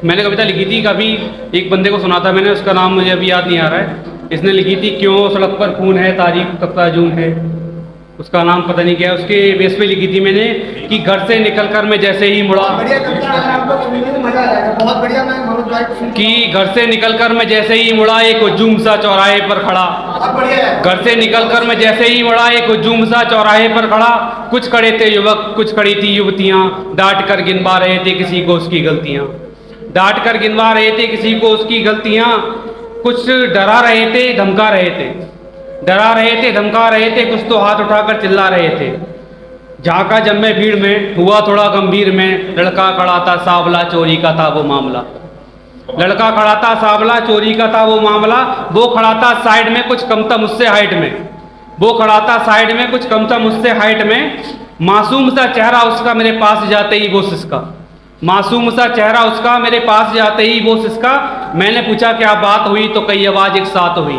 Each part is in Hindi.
मैंने कविता लिखी थी, कभी एक बंदे को सुना था मैंने, उसका नाम मुझे अभी याद नहीं आ रहा है। इसने लिखी थी क्यों सड़क पर खून है, तारीख कब का जून है, उसका नाम पता नहीं क्या है। उसके बेस पे लिखी थी मैंने कि घर से निकलकर मैं जैसे ही मुड़ा, बढ़िया कविता है, आप लोग सुनने में मजा आ जाएगा। बहुत बढ़िया। मैं मनोज भाई को सुन कि घर से निकलकर मैं जैसे ही मुड़ा एक हुजूम सा चौराहे पर खड़ा। बहुत बढ़िया है। घर से निकलकर मैं जैसे ही मुड़ा एक हुजूम सा चौराहे पर खड़ा। कुछ खड़े थे युवक, कुछ खड़ी थी युवतियां, डांट कर गिनवा रहे थे किसी को उसकी गलतियां। डांट कर गिनवा रहे थे किसी को उसकी गलतियां। कुछ डरा रहे थे, धमका रहे थे, डरा रहे थे, धमका रहे थे, कुछ तो हाथ उठाकर चिल्ला रहे थे। झांका जब मैं भीड़ में, हुआ थोड़ा गंभीर में, लड़का खड़ा था सांवला, चोरी का था वो मामला। लड़का खड़ा था सांवला, चोरी का था वो मामला। वो खड़ा था साइड में, कुछ कम था मुझसे हाइट में। वो खड़ा था साइड में, कुछ कम था मुझसे हाइट में। मासूम सा चेहरा उसका, मेरे पास जाते ही वो सिसका। मासूम सा चेहरा उसका, मेरे पास जाते ही वो सिसका। मैंने पूछा क्या बात हुई, तो कई आवाज एक साथ हुई।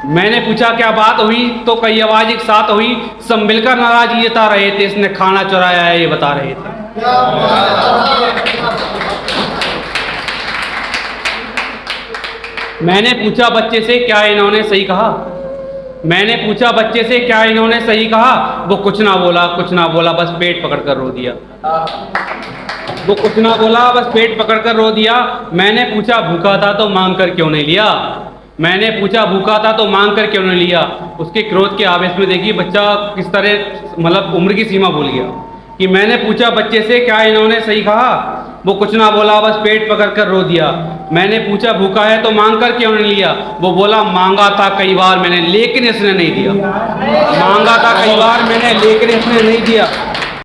मैंने पूछा क्या बात हुई, तो कई आवाज एक साथ हुई। सब मिलकर नाराज ये बता रहे थे, इसने खाना चुराया है ये बता रहे थे। मैंने पूछा बच्चे से क्या इन्होंने सही कहा। मैंने पूछा बच्चे से क्या इन्होंने सही कहा। वो कुछ ना बोला, कुछ ना बोला, बस पेट पकड़ कर रो दिया। वो कुछ ना बोला, बस पेट पकड़ कर रो दिया। मैंने पूछा भूखा था तो मांग कर क्यों नहीं लिया। मैंने पूछा भूखा था तो मांग कर क्यों नहीं लिया। उसके क्रोध के आवेश में देखिए बच्चा किस तरह मतलब उम्र की सीमा भूल गया। कि मैंने पूछा बच्चे से क्या इन्होंने सही कहा। वो कुछ ना बोला, बस पेट पकड़ कर रो दिया। मैंने पूछा भूखा है तो मांग कर क्यों नहीं लिया। वो बोला मांगा था कई बार मैंने, लेकिन इसने नहीं दिया। मांगा था कई बार मैंने, लेकिन इसने नहीं दिया।